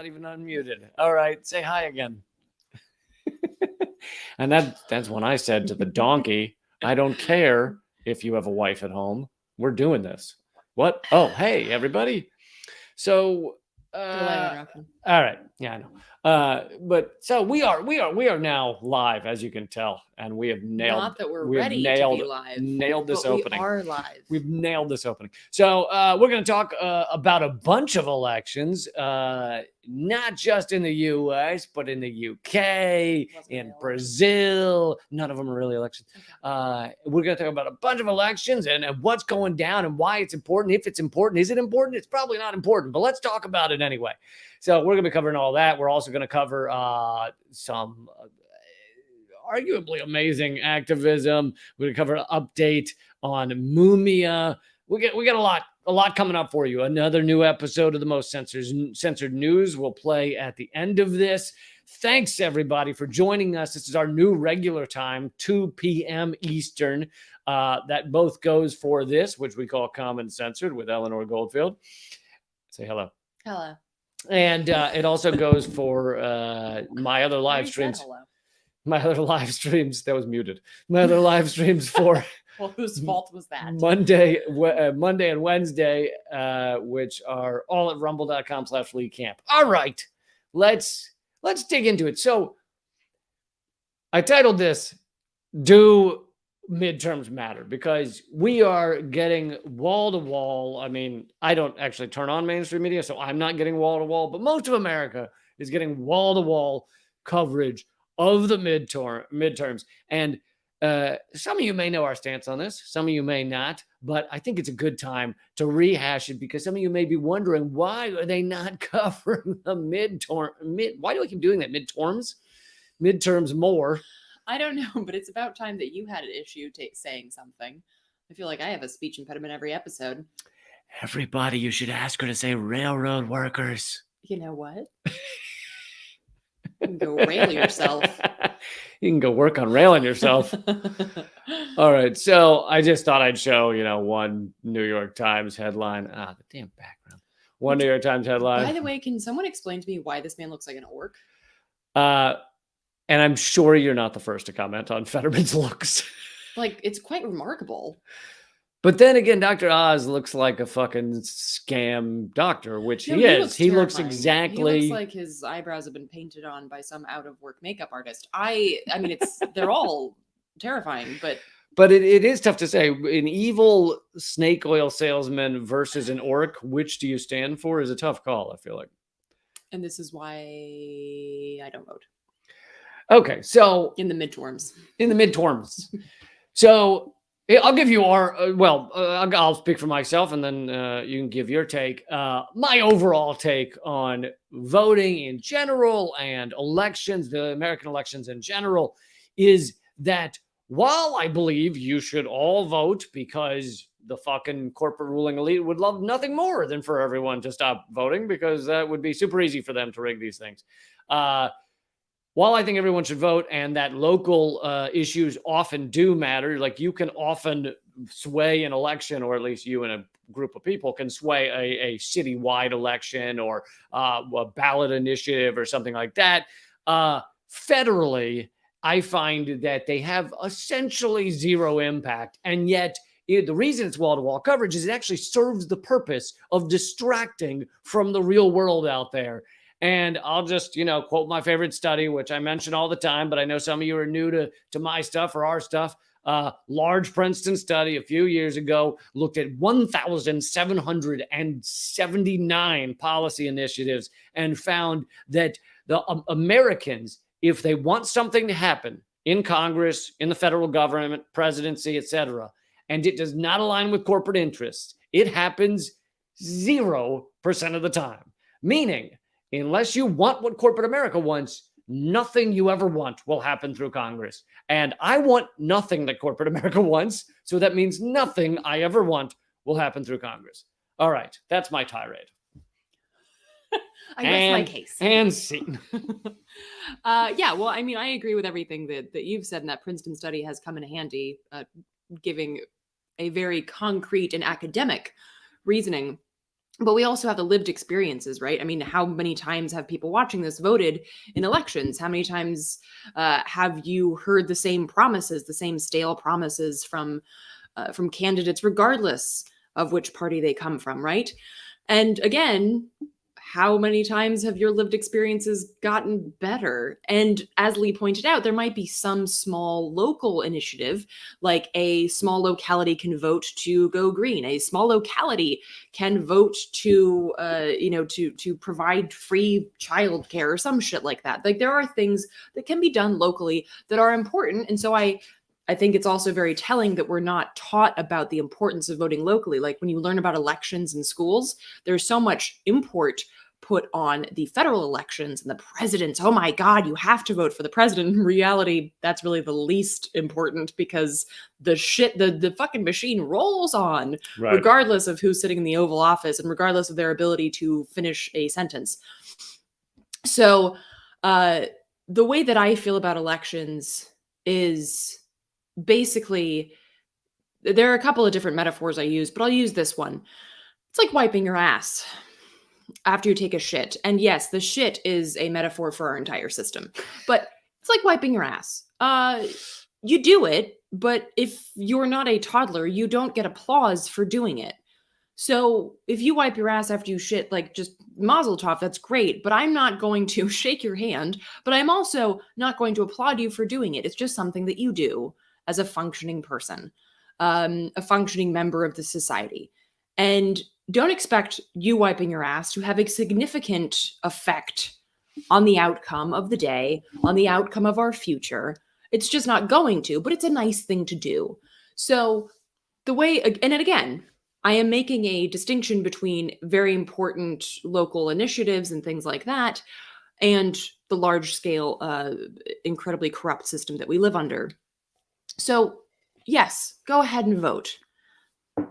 not even unmuted. All right, say hi again. And that's when I said to the donkey, I don't care if you have a wife at home. We're doing this. What? Oh, hey, everybody. So, all right. Yeah, I know. But so we are now live, as you can tell, and we have nailed. Not that we're ready to be live. Nailed this but opening. We are live. We've nailed this opening. So we're going to talk about a bunch of elections, not just in the U.S., but in the U.K., in Brazil. None of them are really elections. Okay. We're going to talk about a bunch of elections and what's going down and why it's important. If it's important, is it important? It's probably not important, but let's talk about it anyway. So we're going to be covering all that. We're also going to cover some arguably amazing activism. We're going to cover an update on Mumia. We got a lot coming up for you. Another new episode of the Most Censored News will play at the end of this. Thanks, everybody, for joining us. This is our new regular time, 2 p.m. Eastern. That both goes for this, which we call Common Censored with Eleanor Goldfield. Say hello. Hello. And it also goes for my other live streams. My other live streams, that was muted. My other live streams for well, whose fault was that? Monday and Wednesday, which are all at rumble.com/leaguecamp. All right, let's dig into it. So I titled this, Do Midterms Matter? Because we are getting wall to wall. I mean, I don't actually turn on mainstream media, so I'm not getting wall to wall, but most of America is getting wall to wall coverage of the midterms. And some of you may know our stance on this. Some of you may not. But I think it's a good time to rehash it because some of you may be wondering, why are they not covering the why do I keep doing that? Midterms more. I don't know, but it's about time that you had an issue saying something. I feel like I have a speech impediment every episode. Everybody, you should ask her to say railroad workers. You know what? You can go rail yourself. You can go work on railing yourself. All right. So I just thought I'd show, one New York Times headline. The damn background. One New York Times headline. By the way, can someone explain to me why this man looks like an orc? And I'm sure you're not the first to comment on Fetterman's looks. Like, it's quite remarkable. But then again, Dr. Oz looks like a fucking scam doctor, which he is. He looks exactly. He looks like his eyebrows have been painted on by some out-of-work makeup artist. I mean, they're all terrifying, but. But it is tough to say. An evil snake oil salesman versus an orc, which do you stand for, is a tough call, I feel like. And this is why I don't vote. Okay, so. In the midterms. So. I'll give you I'll speak for myself and then you can give your take. My overall take on voting in general and elections, the American elections in general, is that while I believe you should all vote because the fucking corporate ruling elite would love nothing more than for everyone to stop voting because that would be super easy for them to rig these things. While I think everyone should vote and that local issues often do matter, like you can often sway an election, or at least you and a group of people can sway a citywide election or a ballot initiative or something like that. Federally, I find that they have essentially zero impact. And yet the reason it's wall-to-wall coverage is it actually serves the purpose of distracting from the real world out there. And I'll just, quote my favorite study, which I mention all the time, but I know some of you are new to my stuff or our stuff. Large Princeton study a few years ago looked at 1,779 policy initiatives and found that the Americans, if they want something to happen in Congress, in the federal government, presidency, etc., and it does not align with corporate interests, it happens 0% of the time. Meaning, unless you want what corporate America wants, nothing you ever want will happen through Congress. And I want nothing that corporate America wants, so that means nothing I ever want will happen through Congress. All right, that's my tirade. I rest my case. And scene. Yeah, well, I mean, I agree with everything that you've said, and that Princeton study has come in handy, giving a very concrete and academic reasoning But we also have the lived experiences, right? I mean, how many times have people watching this voted in elections? How many times have you heard the same promises, the same stale promises from candidates, regardless of which party they come from, right? And again, how many times have your lived experiences gotten better? And as Lee pointed out, there might be some small local initiative, like a small locality can vote to go green. A small locality can vote to, to provide free childcare or some shit like that. Like there are things that can be done locally that are important, and so I think it's also very telling that we're not taught about the importance of voting locally. Like when you learn about elections in schools, there's so much import put on the federal elections and the presidents. Oh my God, you have to vote for the president. In reality, that's really the least important because the fucking machine rolls on, Right. regardless of who's sitting in the Oval Office and regardless of their ability to finish a sentence. So the way that I feel about elections is basically, there are a couple of different metaphors I use, but I'll use this one. It's like wiping your ass after you take a shit. And yes, the shit is a metaphor for our entire system, but it's like wiping your ass. You do it, but if you're not a toddler, you don't get applause for doing it. So if you wipe your ass after you shit, like just mazel tov, that's great. But I'm not going to shake your hand, but I'm also not going to applaud you for doing it. It's just something that you do as a functioning person, a functioning member of the society. And don't expect you wiping your ass to have a significant effect on the outcome of the day, on the outcome of our future. It's just not going to, but it's a nice thing to do. So the way, and again, I am making a distinction between very important local initiatives and things like that and the large scale, incredibly corrupt system that we live under. So yes, go ahead and vote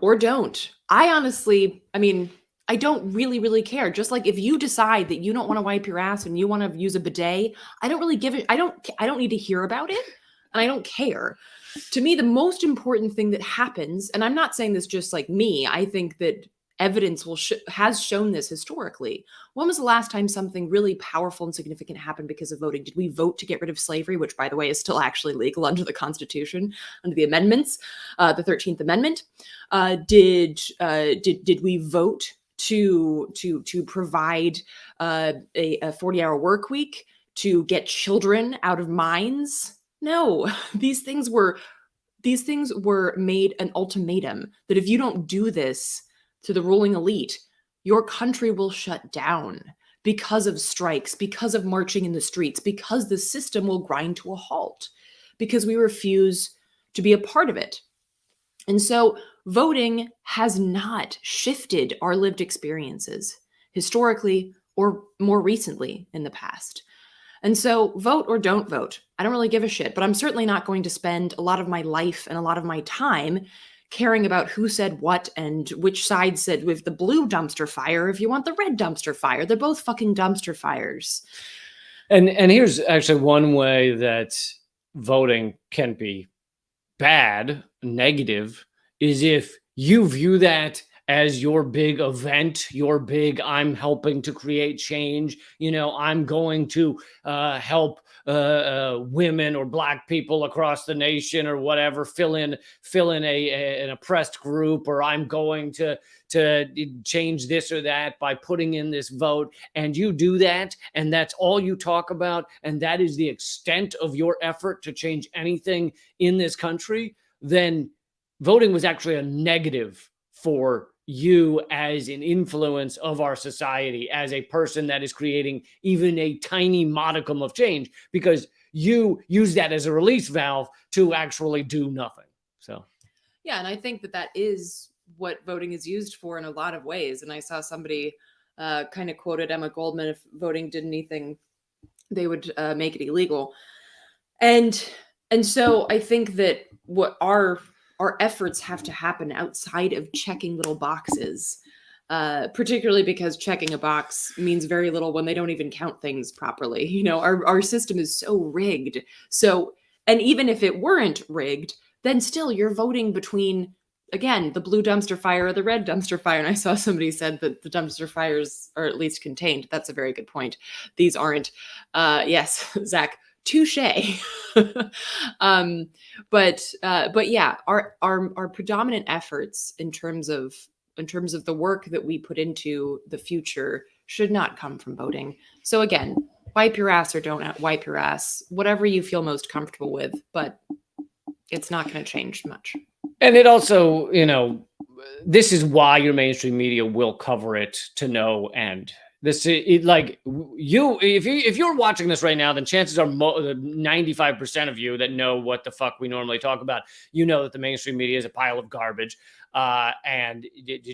or don't. I honestly, I don't really care. Just like if you decide that you don't want to wipe your ass and you want to use a bidet, I don't really give it. I don't need to hear about it, and I don't care. To me, the most important thing that happens, and I'm not saying this just like me, I think that evidence has shown this historically. When was the last time something really powerful and significant happened because of voting? Did we vote to get rid of slavery, which, by the way, is still actually legal under the Constitution, under the amendments, the 13th Amendment? Did we vote to provide a 40-hour work week, to get children out of mines? No, these things were made an ultimatum that if you don't do this to the ruling elite, your country will shut down because of strikes, because of marching in the streets, because the system will grind to a halt, because we refuse to be a part of it. And so voting has not shifted our lived experiences historically or more recently in the past. And so vote or don't vote. I don't really give a shit, but I'm certainly not going to spend a lot of my life and a lot of my time caring about who said what and which side said with the blue dumpster fire if you want the red dumpster fire. They're both fucking dumpster fires. And here's actually one way that voting can be bad, negative, is if you view that as your big event, your big, I'm helping to create change. I'm going to help women or Black people across the nation or whatever, fill in an oppressed group, or I'm going to change this or that by putting in this vote. And you do that, and that's all you talk about, and that is the extent of your effort to change anything in this country, then voting was actually a negative for you as an influence of our society, as a person that is creating even a tiny modicum of change, because you use that as a release valve to actually do nothing. So, yeah, and I think that is what voting is used for in a lot of ways. And I saw somebody kind of quoted Emma Goldman: if voting did anything, they would make it illegal. And so I think that what our efforts have to happen outside of checking little boxes, particularly because checking a box means very little when they don't even count things properly. Our system is so rigged. So, and even if it weren't rigged, then still you're voting between again, the blue dumpster fire or the red dumpster fire. And I saw somebody said that the dumpster fires are at least contained. That's a very good point. These aren't. Yes, Zach, touche. But yeah, our predominant efforts in terms of the work that we put into the future should not come from voting. So again, wipe your ass or don't wipe your ass, whatever you feel most comfortable with, but it's not going to change much. And it also, this is why your mainstream media will cover it to no end. This like you, if you're watching this right now, then chances are 95% of you that know what the fuck we normally talk about, that the mainstream media is a pile of garbage, and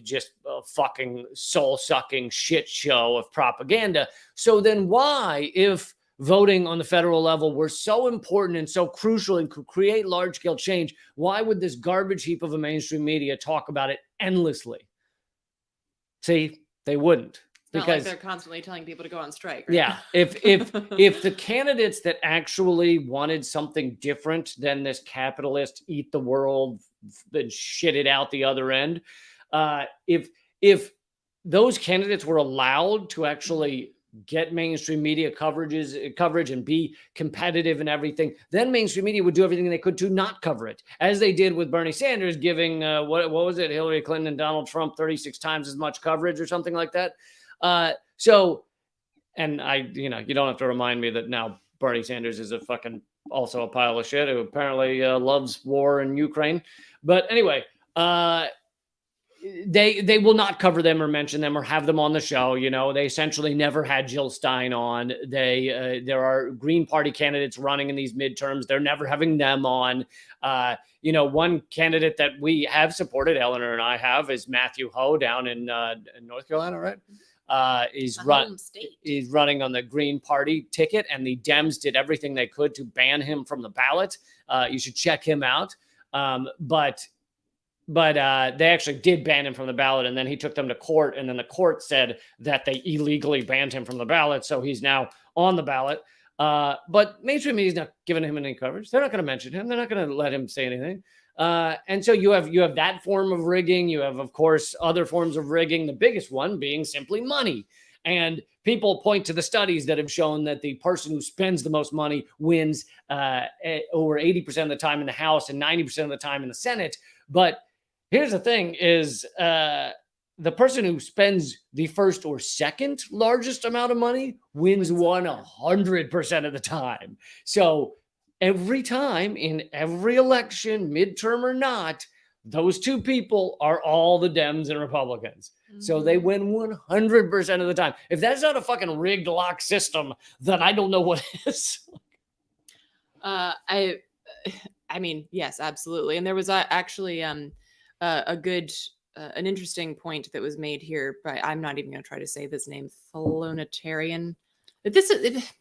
just a fucking soul sucking shit show of propaganda. So then why, if voting on the federal level were so important and so crucial and could create large scale change, why would this garbage heap of a mainstream media talk about it endlessly? See, they wouldn't. Because not like they're constantly telling people to go on strike. Right? Yeah. If the candidates that actually wanted something different than this capitalist eat the world and shit it out the other end, if those candidates were allowed to actually get mainstream media coverage and be competitive and everything, then mainstream media would do everything they could to not cover it, as they did with Bernie Sanders giving what was it, Hillary Clinton and Donald Trump 36 times as much coverage or something like that. So, and you don't have to remind me that now Bernie Sanders is also a pile of shit who apparently loves war in Ukraine. But anyway, they will not cover them or mention them or have them on the show. They essentially never had Jill Stein on. There are Green Party candidates running in these midterms. They're never having them on. One candidate that we have supported, Eleanor and I have, is Matthew Ho down in North Carolina, right? He's running on the Green Party ticket, and the Dems did everything they could to ban him from the ballot. You should check him out. But they actually did ban him from the ballot, and then he took them to court, and then the court said that they illegally banned him from the ballot, so he's now on the ballot. But mainstream media is not giving him any coverage. They're not going to mention him. They're not going to let him say anything. And so you have that form of rigging. You have, of course, other forms of rigging, the biggest one being simply money. And people point to the studies that have shown that the person who spends the most money wins over 80% of the time in the House and 90% of the time in the Senate. But here's the thing is the person who spends the first or second largest amount of money wins 100% of the time. So every time in every election, midterm or not, those two people are all the Dems and Republicans. Mm-hmm. So they win 100% of the time. If that's not a fucking rigged lock system, then I don't know what is. I mean, yes, absolutely. And there was actually a good, an interesting point that was made here by, I'm not even going to try to say this name, Thelonitarian. This is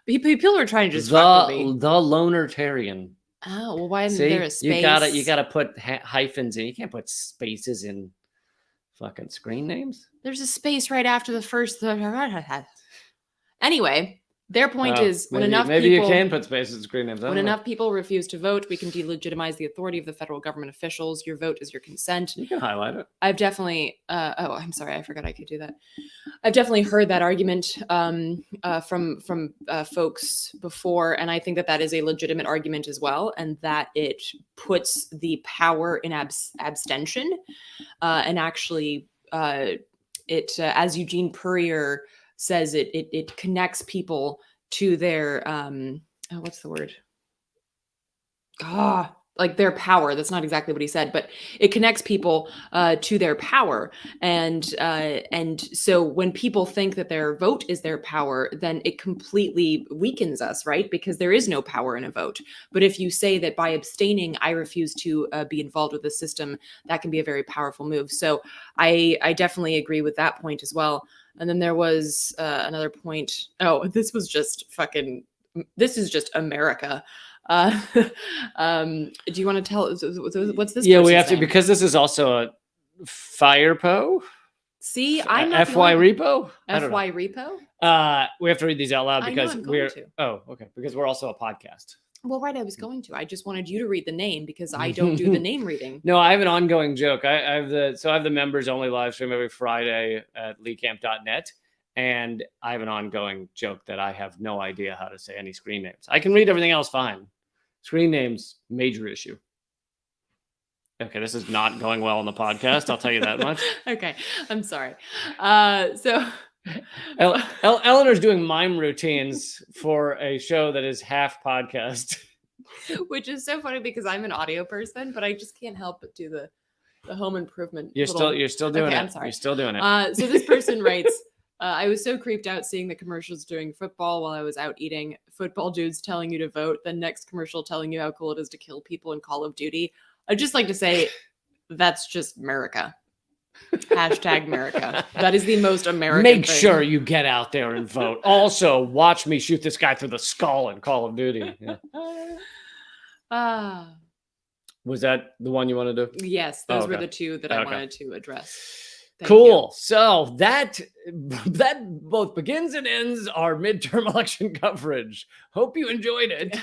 people are trying to just fuck with me. The Lonertarian. Oh, well, why isn't there a space? You gotta put hyphens in. You can't put spaces in fucking screen names. There's a space right after the first. Anyway, their point is when maybe you can put spaces in screen names. When enough people refuse to vote, we can delegitimize the authority of the federal government officials. Your vote is your consent. You can highlight it. I've definitely. I'm sorry, I forgot I could do that. I've definitely heard that argument from folks before, and I think that is a legitimate argument as well, and that it puts the power in abstention, and actually, as Eugene Purrier says, it connects people to their what's the word? Like their power. That's not exactly what he said, but it connects people to their power. And so when people think that their vote is their power, then it completely weakens us, right? Because there is no power in a vote. But if you say that by abstaining, I refuse to be involved with the system, that can be a very powerful move. So I definitely agree with that point as well. And then there was another point. Oh, this is just America. Do you want to tell what's this? Yeah, we have to, because this is also a FirePo. See, I'm not FY Repo. FY Repo. We have to read these out loud because we're okay, because we're also a podcast. Well, right, I was going to. I just wanted you to read the name because I don't do the name reading. No, I have an ongoing joke. I have the members only live stream every Friday at leecamp.net. And I have an ongoing joke that I have no idea how to say any screen names. I can read everything else fine. Screen names, major issue. Okay, this is not going well on the podcast. I'll tell you that much. Okay, I'm sorry. So Eleanor's doing mime routines for a show that is half podcast. Which is so funny because I'm an audio person, but I just can't help but do the home improvement. You're still doing Okay, it. I'm sorry. You're still doing it. So this person writes, I was so creeped out seeing the commercials during football while I was out eating. Football dudes telling you to vote, then next commercial telling you how cool it is to kill people in Call of Duty. I'd just like to say that's just America. Hashtag America. That is the most American Make thing. sure you get out there and vote. Also, watch me shoot this guy through the skull in Call of Duty. Yeah. Was that the one you wanted to do? Yes, those were the two that I wanted to address. Thank Cool. you. So that both begins and ends our midterm election coverage. Hope you enjoyed it.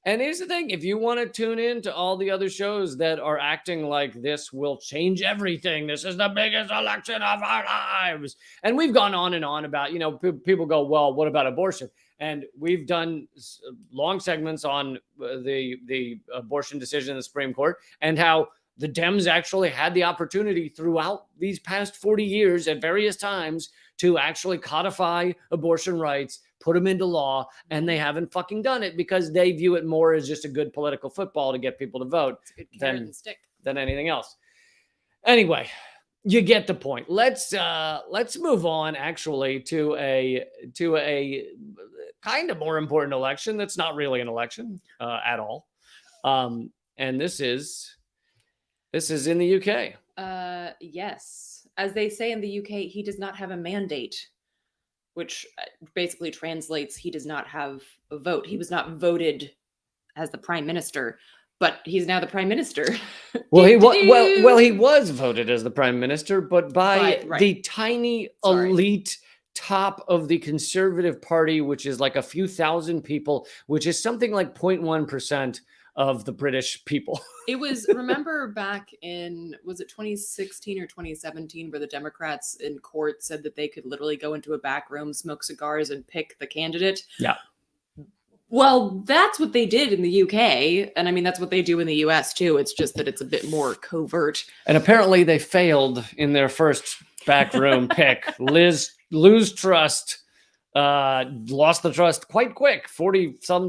And here's the thing: if you want to tune in to all the other shows that are acting like this will change everything, this is the biggest election of our lives, and we've gone on and on about, people go, well, what about abortion? And we've done long segments on the abortion decision in the Supreme Court and how the Dems actually had the opportunity throughout these past 40 years at various times to actually codify abortion rights, put them into law, and they haven't fucking done it because they view it more as just a good political football to get people to vote than anything else. Anyway, you get the point. Let's move on actually to a kind of more important election that's not really an election at all. And this is in the UK. Yes. As they say in the UK, he does not have a mandate, which basically translates he does not have a vote. He was not voted as the prime minister, but he's now the prime minister. Well, he was voted as the prime minister, but by the tiny elite top of the Conservative Party, which is like a few thousand people, which is something like 0.1% of the British people. It was, remember back in, was it 2016 or 2017, where the Democrats in court said that they could literally go into a back room, smoke cigars, and pick the candidate? Yeah. Well, that's what they did in the UK. And I mean, that's what they do in the US too. It's just that it's a bit more covert. And apparently they failed in their first back room pick. Lose trust. Lost the trust quite quick, 44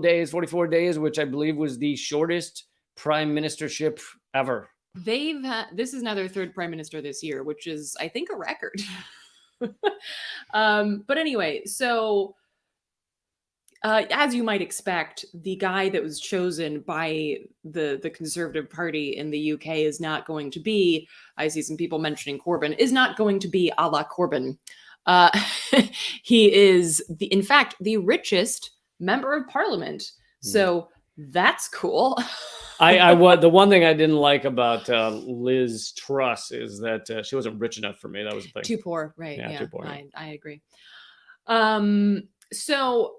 days, which I believe was the shortest prime ministership ever. This is now their third prime minister this year, which is, I think, a record. But anyway, so as you might expect, the guy that was chosen by the Conservative Party in the UK is not going to be, I see some people mentioning Corbyn, is not going to be a la Corbyn. He is in fact the richest member of parliament. So that's cool. The one thing I didn't like about Liz Truss is that she wasn't rich enough for me. That was the thing. Too poor, right? Yeah, too poor. I agree. So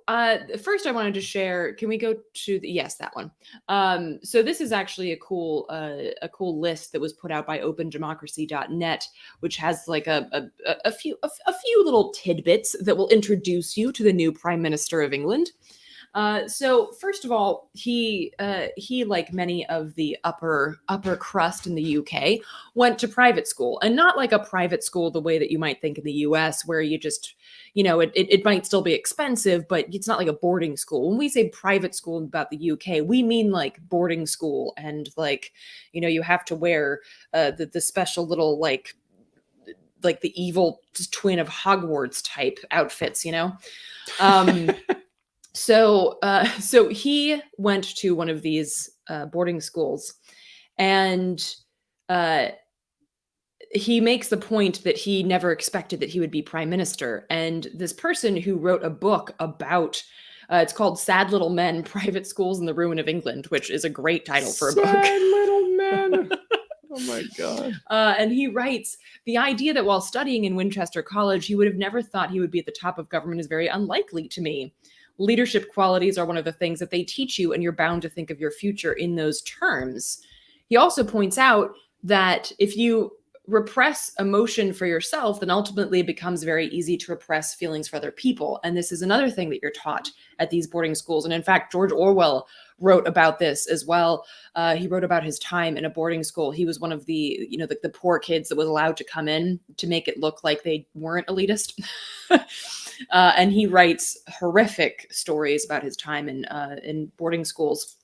first I wanted to share, can we go to yes, that one. So this is actually a cool list that was put out by opendemocracy.net, which has like a few little tidbits that will introduce you to the new Prime Minister of England. So first of all, he like many of the upper crust in the UK went to private school, and not like a private school the way that you might think in the US, where you just, it might still be expensive, but it's not like a boarding school. When we say private school about the UK, we mean like boarding school, and like, you have to wear the special little like the evil twin of Hogwarts type outfits, So he went to one of these boarding schools, and he makes the point that he never expected that he would be prime minister. And this person who wrote a book about, it's called Sad Little Men, Private Schools and the Ruin of England, which is a great title for a book. Sad Little Men. Oh my God. And he writes, the idea that while studying in Winchester College, he would have never thought he would be at the top of government is very unlikely to me. leadership qualities are one of the things that they teach you, and you're bound to think of your future in those terms. He also points out that if you repress emotion for yourself, then ultimately it becomes very easy to repress feelings for other people. And this is another thing that you're taught at these boarding schools. And in fact, George Orwell wrote about this as well. He wrote about his time in a boarding school. He was one of the, the poor kids that was allowed to come in to make it look like they weren't elitist. And he writes horrific stories about his time in boarding schools.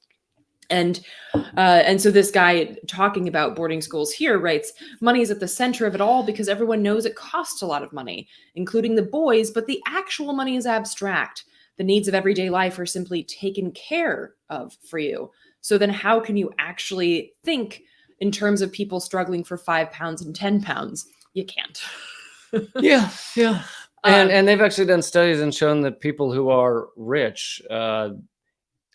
And so this guy talking about boarding schools here writes, money is at the center of it all because everyone knows it costs a lot of money, including the boys, but the actual money is abstract. The needs of everyday life are simply taken care of for you. So then how can you actually think in terms of people struggling for 5 pounds and 10 pounds? You can't. Yeah. And they've actually done studies and shown that people who are rich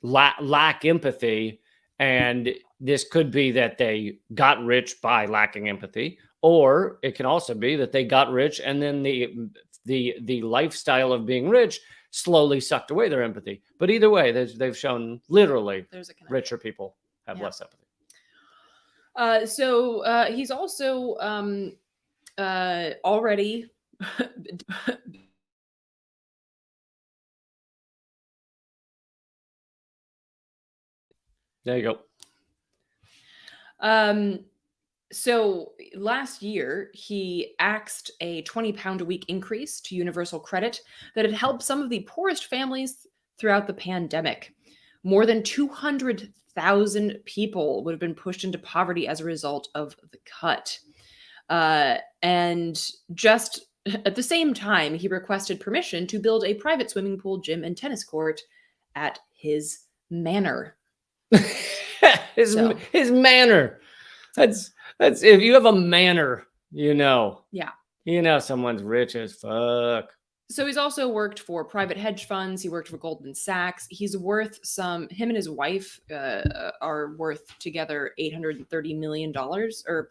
lack empathy. And this could be that they got rich by lacking empathy, or it can also be that they got rich and then the lifestyle of being rich slowly sucked away their empathy. But either way, they've shown literally richer people have less empathy. So he's also already There you go. So last year, he axed a 20 pound a week increase to universal credit that had helped some of the poorest families throughout the pandemic. More than 200,000 people would have been pushed into poverty as a result of the cut. And just at the same time, he requested permission to build a private swimming pool, gym, and tennis court at his manor. his manor. That's if you have a manor, someone's rich as fuck. So he's also worked for private hedge funds. He worked for Goldman Sachs. He's worth him and his wife are worth together $830 million or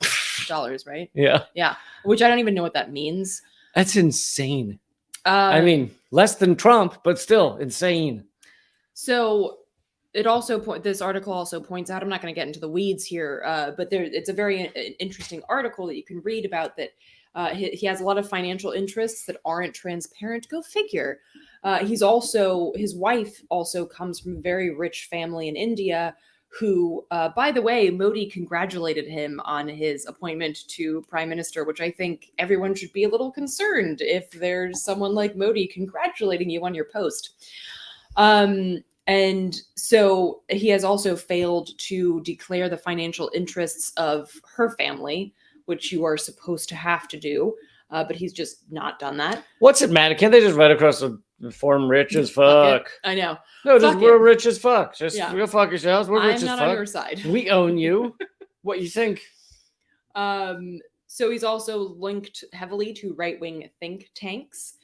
dollars, right? Yeah. Which I don't even know what that means. That's insane. I mean, less than Trump, but still insane. So this article also points out, I'm not going to get into the weeds here, but it's a very interesting article that you can read about that. He has a lot of financial interests that aren't transparent. Go figure. His wife also comes from a very rich family in India who, by the way, Modi congratulated him on his appointment to prime minister, which I think everyone should be a little concerned if there's someone like Modi congratulating you on your post. And so he has also failed to declare the financial interests of her family, which you are supposed to have to do. But he's just not done that. What's it matter? Can't they just write across the form rich as fuck? I know. No, we're rich as fuck. Just go fuck yourselves. We're rich as fuck. I'm not on your side. We own you. What you think? So he's also linked heavily to right-wing think tanks.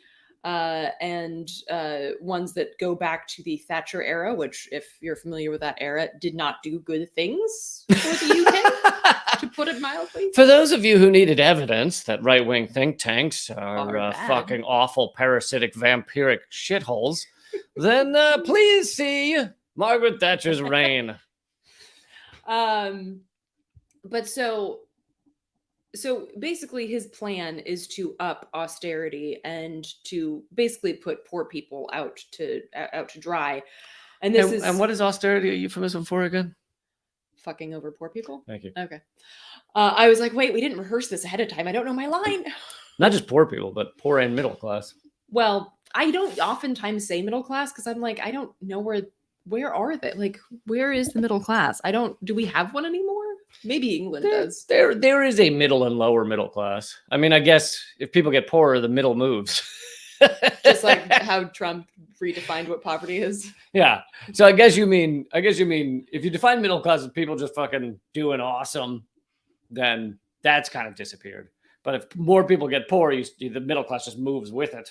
And ones that go back to the Thatcher era, which, if you're familiar with that era, did not do good things for the UK, to put it mildly. For those of you who needed evidence that right-wing think tanks are fucking awful, parasitic, vampiric shitholes, then please see Margaret Thatcher's reign. But so basically his plan is to up austerity and to basically put poor people out to dry. And what is austerity a euphemism for again? Fucking over poor people. Thank you. Okay. I was like, wait, we didn't rehearse this ahead of time. I don't know my line. Not just poor people, but poor and middle class. Well, I don't oftentimes say middle class because I'm like, I don't know where are they? Like, where is the middle class? Do we have one anymore? Maybe England does. There is a middle and lower middle class. I mean, I guess if people get poorer, the middle moves. Just like how Trump redefined what poverty is. Yeah. So I guess you mean if you define middle class as people just fucking doing awesome, then that's kind of disappeared. But if more people get poor, the middle class just moves with it.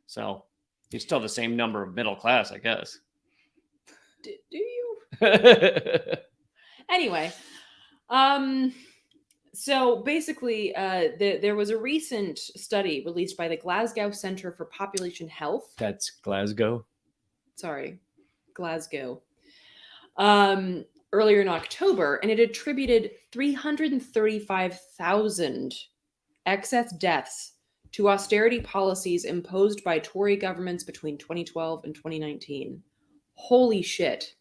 So you're still the same number of middle class, I guess. Do you? Anyway. So basically, there was a recent study released by the Glasgow Centre for Population Health. That's Glasgow. Glasgow, earlier in October, and it attributed 335,000 excess deaths to austerity policies imposed by Tory governments between 2012 and 2019. Holy shit.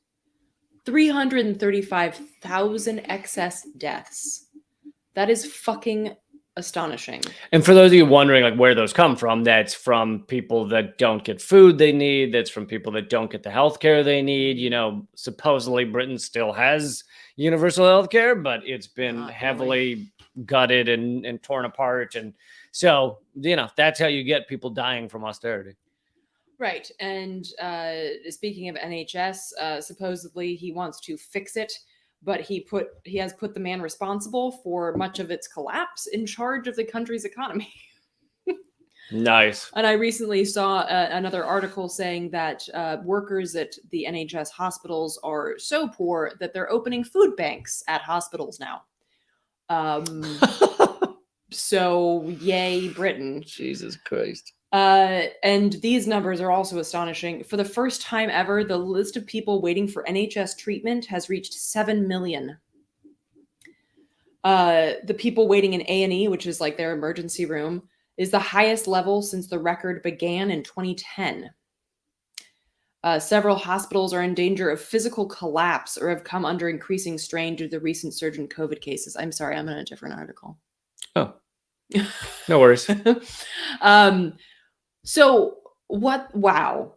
335,000 excess deaths. That is fucking astonishing. And for those of you wondering like where those come from, that's from people that don't get food they need. That's from people that don't get the healthcare they need. You know, supposedly Britain still has universal healthcare, but it's been Not heavily gutted and torn apart. And so, you know, that's how you get people dying from austerity. Right. And speaking of NHS, supposedly he wants to fix it, but he has put the man responsible for much of its collapse in charge of the country's economy. Nice. And I recently saw another article saying that workers at the NHS hospitals are so poor that they're opening food banks at hospitals now. So yay, Britain. Jesus Christ. And these numbers are also astonishing. For the first time ever, the list of people waiting for NHS treatment has reached 7 million. The people waiting in A&E, which is like their emergency room, is the highest level since the record began in 2010. Several hospitals are in danger of physical collapse or have come under increasing strain due to the recent surge in COVID cases. I'm sorry, I'm in a different article. Oh, no worries. So what? Wow.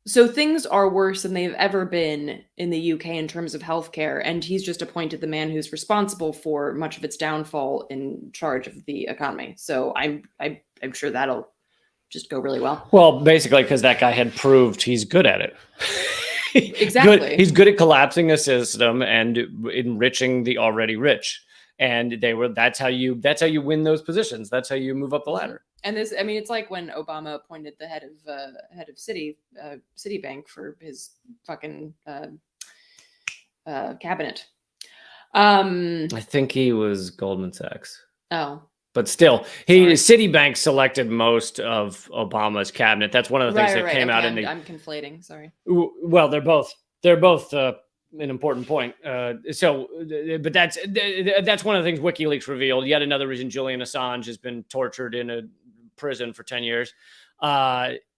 So things are worse than they've ever been in the UK in terms of healthcare, and he's just appointed the man who's responsible for much of its downfall in charge of the economy. So I'm sure that'll just go really well. Well, basically, because that guy had proved he's good at it. Exactly. He's good at collapsing a system and enriching the already rich. And that's how you win those positions. That's how you move up the ladder. And this, I mean, it's like when Obama appointed the head of Citibank for his fucking cabinet. I think he was Goldman Sachs. Oh. But still, Citibank selected most of Obama's cabinet. That's one of the things that came out in the. I'm conflating. Sorry. Well, they're both an important point. But that's one of the things WikiLeaks revealed. Yet another reason Julian Assange has been tortured in a prison for 10 years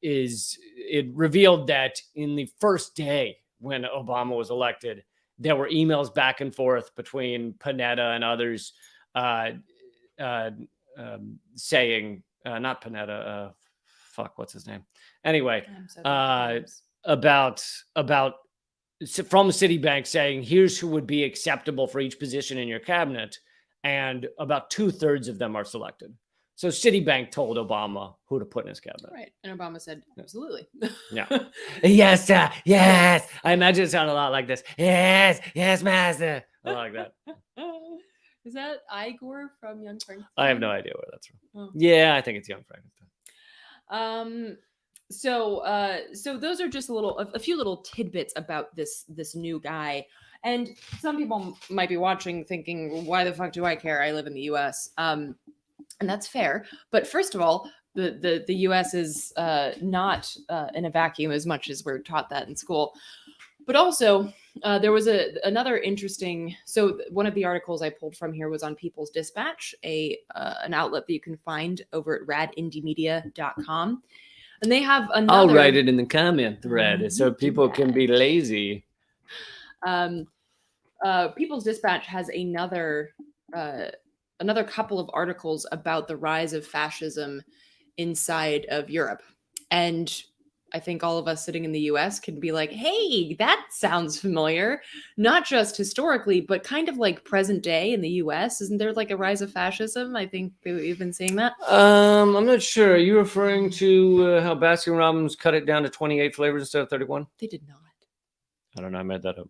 is it revealed that in the first day when Obama was elected, there were emails back and forth between Panetta and others saying, not Panetta, what's his name? Anyway, about from Citibank saying, here's who would be acceptable for each position in your cabinet. And about 2/3 of them are selected. So Citibank told Obama who to put in his cabinet. Right. And Obama said, absolutely. Yeah. Yes, sir. Yes. I imagine it sounded a lot like this. Yes. Yes, master. I like that. Is that Igor from Young Frankenstein? I have no idea where that's from. Oh. Yeah, I think it's Young Frankenstein. So those are just a few little tidbits about this new guy. And some people might be watching thinking, why the fuck do I care? I live in the US. And that's fair. But first of all, the US is not in a vacuum as much as we're taught that in school. But also, there was another interesting. So one of the articles I pulled from here was on People's Dispatch, an outlet that you can find over at radindiemedia.com. And they have another. I'll write it in the comment thread so people can be lazy. People's Dispatch has another couple of articles about the rise of fascism inside of Europe. And I think all of us sitting in the US can be like, hey, that sounds familiar. Not just historically, but kind of like present day in the US. Isn't there like a rise of fascism? I think we've been seeing that. I'm not sure. Are you referring to how Baskin Robbins cut it down to 28 flavors instead of 31? They did not. I don't know. I made that up.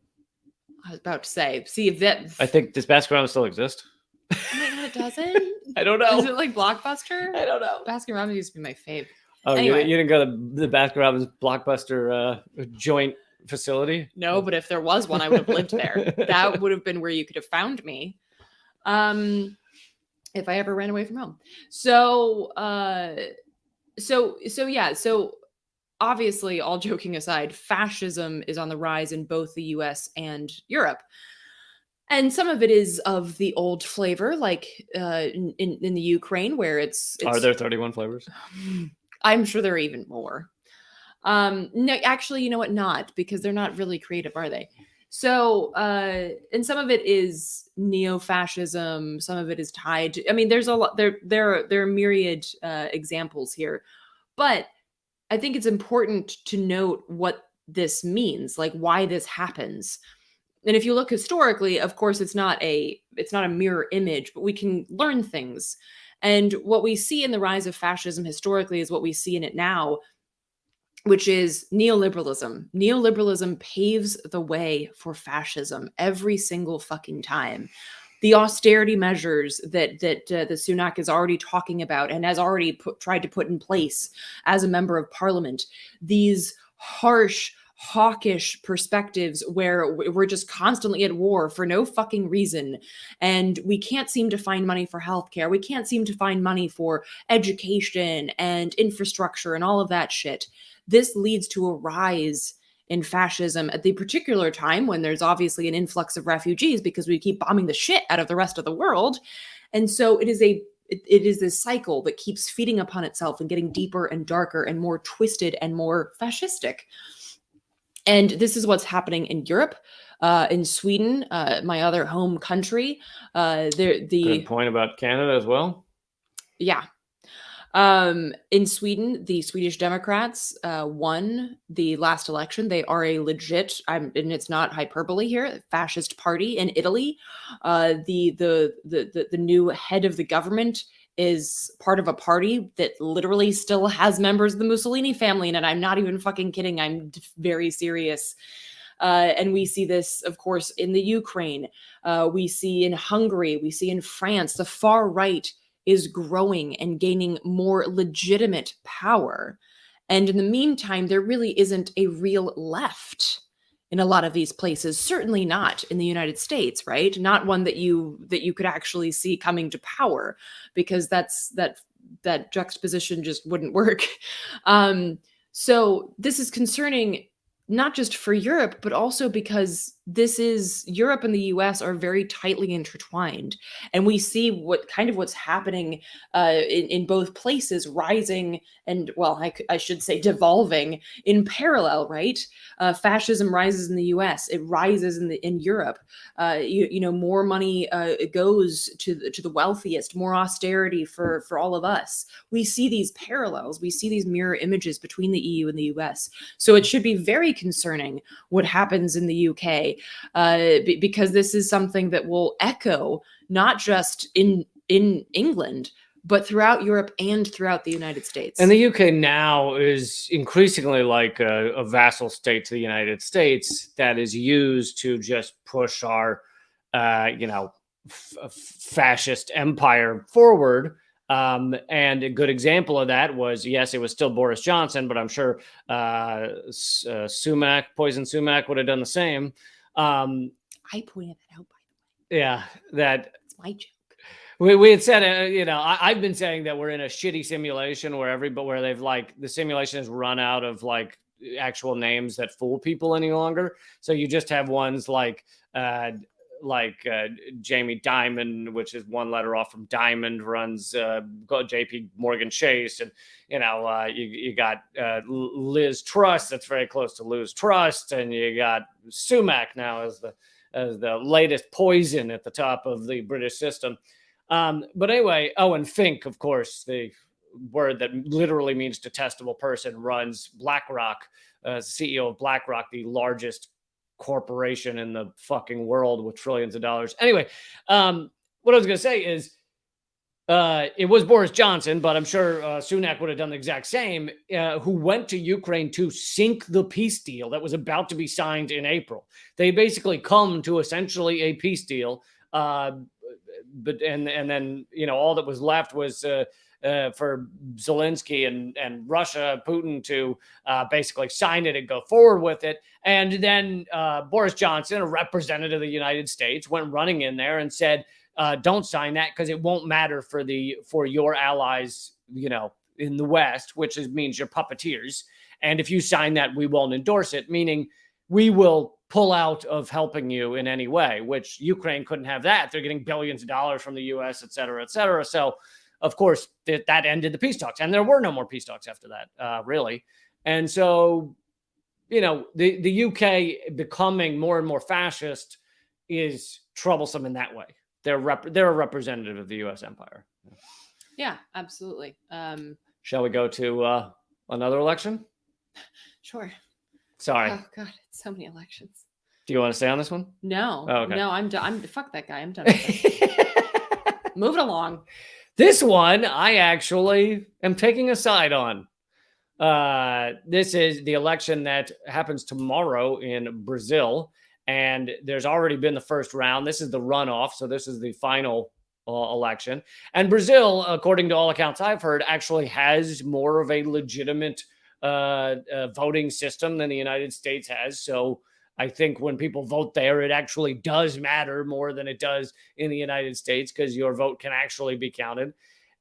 I was about to say, see if that. I think, does Baskin Robbins still exist? Oh my God, it doesn't? I don't know. Is it like Blockbuster? I don't know. Baskin Robbins used to be my fave. Oh, anyway. You didn't go to the Baskin Robbins Blockbuster joint facility? No, but if there was one, I would have lived there. That would have been where you could have found me. If I ever ran away from home. So obviously, all joking aside, fascism is on the rise in both the US and Europe. And some of it is of the old flavor, like in the Ukraine, where Are it's. there 31 flavors? I'm sure there are even more. No, actually, you know what? Not, because they're not really creative, are they? So, and some of it is neo-fascism. Some of it is tied to. I mean, there's a lot. There are myriad examples here, but I think it's important to note what this means, like why this happens. And if you look historically, of course, it's not a mirror image, but we can learn things. And what we see in the rise of fascism historically is what we see in it now, which is neoliberalism. Neoliberalism paves the way for fascism every single fucking time. The austerity measures that the Sunak is already talking about and has already tried to put in place as a member of parliament, these harsh, hawkish perspectives where we're just constantly at war for no fucking reason, and we can't seem to find money for healthcare, we can't seem to find money for education and infrastructure and all of that shit. This leads to a rise in fascism at the particular time when there's obviously an influx of refugees because we keep bombing the shit out of the rest of the world. And so it is this cycle that keeps feeding upon itself and getting deeper and darker and more twisted and more fascistic. And this is what's happening in Europe, in Sweden, my other home country. Good point about Canada as well. Yeah. In Sweden, the Swedish Democrats won the last election. They are a legit, and it's not hyperbole here, fascist party in Italy. The new head of the government is part of a party that literally still has members of the Mussolini family in it. I'm not even fucking kidding. I'm very serious. And we see this, of course, in the Ukraine. We see in Hungary. We see in France. The far right is growing and gaining more legitimate power. And in the meantime, there really isn't a real left in a lot of these places, certainly not in the United States, right? Not one that you could actually see coming to power, because that juxtaposition just wouldn't work. So this is concerning, not just for Europe, but also because Europe and the US are very tightly intertwined. And we see what's happening in both places, rising and, well, I should say devolving in parallel, right? Fascism rises in the US, it rises in Europe. More money goes to the wealthiest, more austerity for all of us. We see these parallels, we see these mirror images between the EU and the US. So it should be very concerning what happens in the UK, because this is something that will echo not just in England, but throughout Europe and throughout the United States. And the UK now is increasingly like a vassal state to the United States that is used to just push our, fascist empire forward. And a good example of that was, yes, it was still Boris Johnson, but I'm sure Poison Sumac would have done the same. I pointed that out, by the way. Yeah, it's my joke. We had said, I've been saying that we're in a shitty simulation where the simulation has run out of like actual names that fool people any longer. So you just have ones like Jamie Dimon, which is one letter off from Diamond, runs JP Morgan Chase, and you got Liz Truss, that's very close to Lose Trust, and you got Sumac now as the latest poison at the top of the British system. But anyway, and Fink, of course, the word that literally means detestable person, runs BlackRock, CEO of BlackRock, the largest corporation in the fucking world with trillions of dollars. Anyway, what I was going to say is it was Boris Johnson, but I'm sure Sunak would have done the exact same, who went to Ukraine to sink the peace deal that was about to be signed in April. They basically come to essentially a peace deal. But then all that was left was for Zelensky and Russia, Putin, to basically sign it and go forward with it. And then Boris Johnson, a representative of the United States, went running in there and said, don't sign that because it won't matter for your allies, in the West, which means your puppeteers. And if you sign that, we won't endorse it, meaning we will pull out of helping you in any way, which Ukraine couldn't have that. They're getting billions of dollars from the US, et cetera, et cetera. So, of course, that ended the peace talks. And there were no more peace talks after that, really. And so, the UK becoming more and more fascist is troublesome in that way. They're a representative of the US empire. Yeah, absolutely. Shall we go to another election? Sure. Sorry. Oh God, it's so many elections. Do you want to stay on this one? No. Oh, okay. No, I'm done. Fuck that guy. I'm done with it. Move it along. This one, I actually am taking a side on. This is the election that happens tomorrow in Brazil, and there's already been the first round. This is the runoff, so this is the final election. And Brazil, according to all accounts I've heard, actually has more of a legitimate voting system than the United States has. So I think when people vote there, it actually does matter more than it does in the United States, because your vote can actually be counted.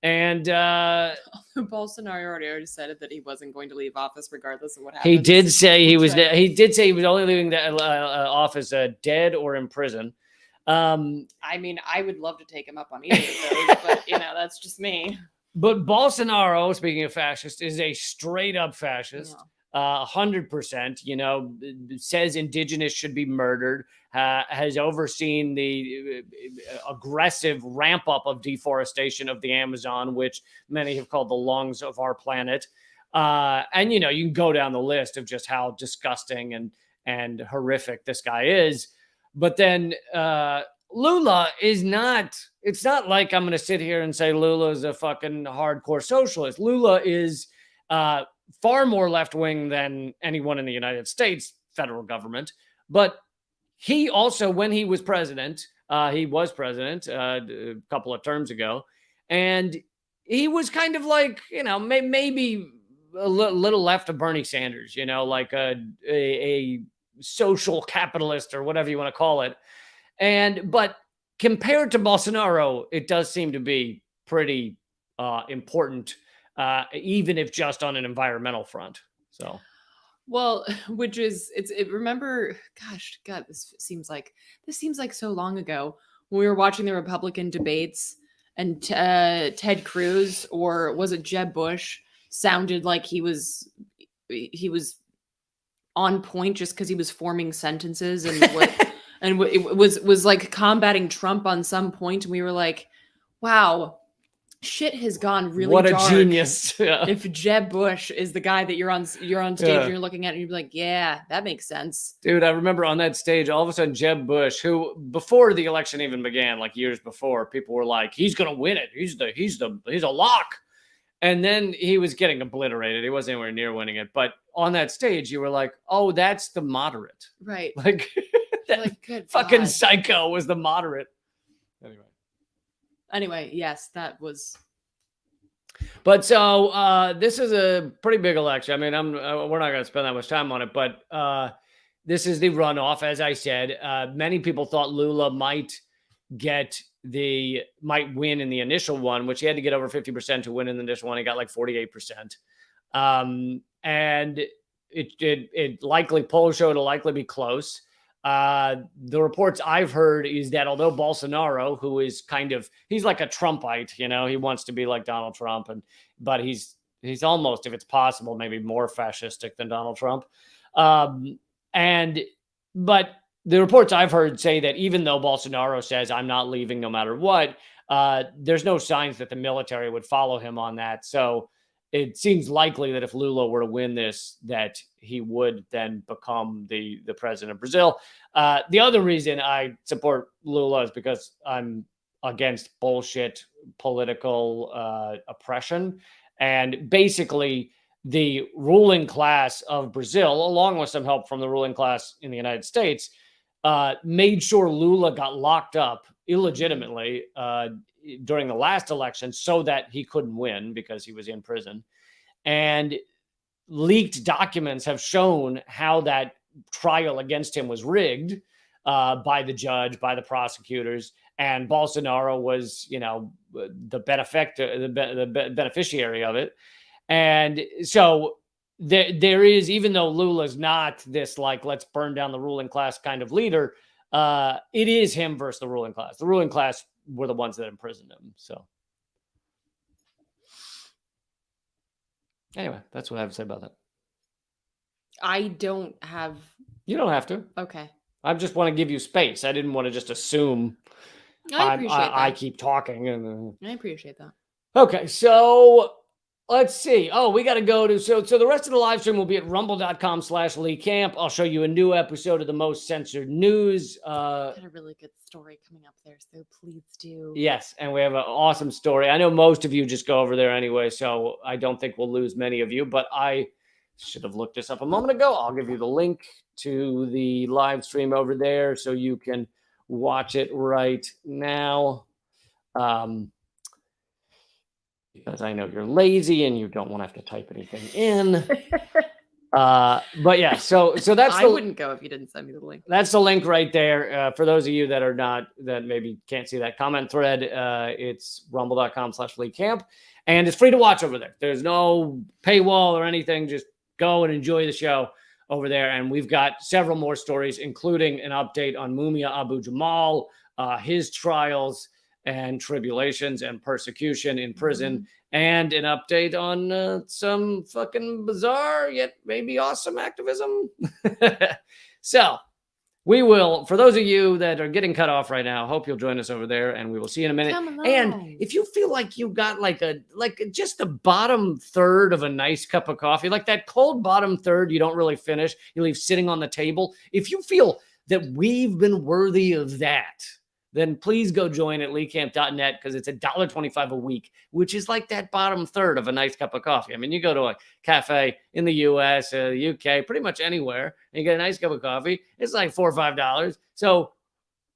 And Bolsonaro already decided that he wasn't going to leave office regardless of what happened. He did say he was only leaving the office dead or in prison. I mean, I would love to take him up on either of those, but that's just me. But Bolsonaro, speaking of fascist, is a straight up fascist. 100%, says indigenous should be murdered, has overseen the aggressive ramp up of deforestation of the Amazon, which many have called the lungs of our planet. And, you can go down the list of just how disgusting and horrific this guy is. But then Lula is not, it's not like I'm going to sit here and say Lula is a fucking hardcore socialist. Lula is far more left-wing than anyone in the United States federal government. But he also, when he was president a couple of terms ago, and he was kind of like, maybe a little left of Bernie Sanders, like a social capitalist or whatever you want to call it. But compared to Bolsonaro, it does seem to be pretty important, even if just on an environmental front. So, well, remember, God, this seems like so long ago when we were watching the Republican debates and Ted Cruz, or was it Jeb Bush, sounded like he was on point just because he was forming sentences and it was like combating Trump on some point, and we were like, wow, shit has gone really what dark. A genius. Yeah. If Jeb Bush is the guy that you're on stage and you're looking at, and you'd be like, yeah, that makes sense. Dude, I remember on that stage, all of a sudden Jeb Bush, who before the election even began, like years before, people were like, he's going to win it. He's a lock. And then he was getting obliterated. He wasn't anywhere near winning it. But on that stage, you were like, oh, that's the moderate. Right. Like, that good fucking God. psycho was the moderate. Anyway, yes, that was. But so this is a pretty big election. I mean, we're not going to spend that much time on it, but this is the runoff. As I said, many people thought Lula might win in the initial one, which he had to get over 50% to win in the initial one. He got like 48%. And it likely, polls show it'll likely be close. The reports I've heard is that although Bolsonaro, who is he's like a Trumpite, he wants to be like Donald Trump, but he's almost, if it's possible, maybe more fascistic than Donald Trump. But the reports I've heard say that even though Bolsonaro says I'm not leaving no matter what, there's no signs that the military would follow him on that. So it seems likely that if Lula were to win this, that he would then become the president of Brazil. The other reason I support Lula is because I'm against bullshit political oppression. And basically, the ruling class of Brazil, along with some help from the ruling class in the United States, made sure Lula got locked up illegitimately during the last election so that he couldn't win because he was in prison. And leaked documents have shown how that trial against him was rigged by the judge, by the prosecutors, and Bolsonaro was, the beneficiary of it. And so there is, even though Lula's not this like let's burn down the ruling class kind of leader, it is him versus the ruling class. The ruling class were the ones that imprisoned him. So anyway, that's what I have to say about that. I don't have. You don't have to. Okay. I just want to give you space. I didn't want to just assume I appreciate that. I keep talking. And I appreciate that. okay, so let's see. Oh, we got to go to so the rest of the live stream will be at rumble.com/LeeCamp. I'll show you a new episode of the most censored news. Got a really good story coming up there, so please do. Yes, and we have an awesome story. I know most of you just go over there anyway, so I don't think we'll lose many of you, but I should have looked this up a moment ago. I'll give you the link to the live stream over there so you can watch it right now. Because I know you're lazy and you don't want to have to type anything in. But yeah, so that's I wouldn't go if you didn't send me the link. That's the link right there. For those of you that maybe can't see that comment thread, it's rumble.com/LeeCamp, and it's free to watch over there. There's no paywall or anything. Just go and enjoy the show over there. And we've got several more stories, including an update on Mumia Abu-Jamal, his trials and tribulations and persecution in prison, and an update on some fucking bizarre yet maybe awesome activism. So we will, for those of you that are getting cut off right now, hope you'll join us over there, and we will see you in a minute. And if you feel like you got like just the bottom third of a nice cup of coffee, like that cold bottom third you don't really finish, you leave sitting on the table. If you feel that we've been worthy of that, then please go join at leecamp.net, because it's $1.25 a week, which is like that bottom third of a nice cup of coffee. I mean, you go to a cafe in the US, the UK, pretty much anywhere, and you get a nice cup of coffee. It's like $4 or $5. So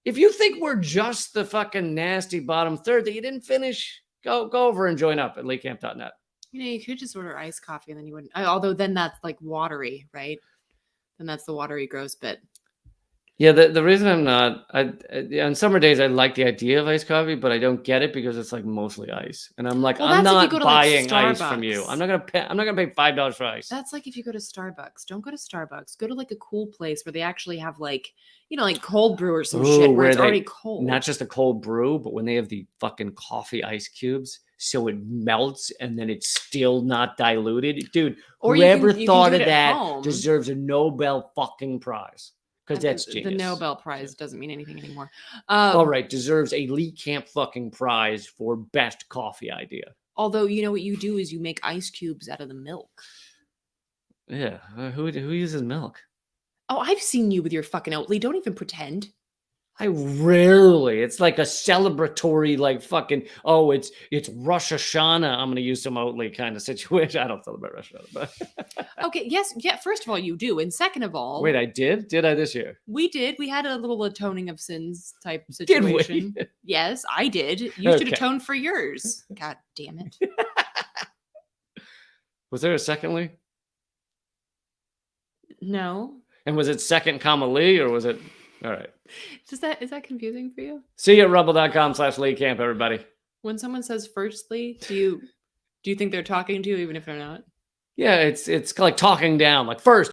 if you think we're just the fucking nasty bottom third that you didn't finish, go over and join up at leecamp.net. You could just order iced coffee and then you wouldn't. Although then that's like watery, right? Then that's the watery gross bit. Yeah, the reason I'm not, on summer days, I like the idea of iced coffee, but I don't get it because it's like mostly ice, and I'm like, Well, I'm that's if you not go to, buying like, ice from you. I'm not gonna pay $5 for ice. That's like if you go to Starbucks. Don't go to Starbucks. Go to like a cool place where they actually have like, like cold brew or some shit where it's already cold. Not just a cold brew, but when they have the fucking coffee ice cubes, so it melts and then it's still not diluted, dude. Or whoever you thought can of do it at that home. Deserves a Nobel fucking prize. Because that's genius. The Nobel Prize doesn't mean anything anymore. All right, deserves a Lee Camp fucking prize for best coffee idea. Although, you know what you do is you make ice cubes out of the milk. Yeah, who uses milk? Oh, I've seen you with your fucking Oatly. Don't even pretend. I rarely. It's like a celebratory, like fucking, oh, it's Rosh Hashanah, I'm going to use some Oatly kind of situation. I don't celebrate Rosh Hashanah, but. Okay, yes, yeah, first of all, you do. And second of all. Wait, I did? Did I this year? We did. We had a little atoning of sins type situation. Did we? Yes, I did. You should atone for yours. God damn it. Was there a secondly? No. And was it second comma Lee, or was it? All right. Is that confusing for you? See you at rumble.com/LeeCamp, everybody. When someone says firstly, do you think they're talking to you even if they're not? Yeah, it's like talking down. Like first,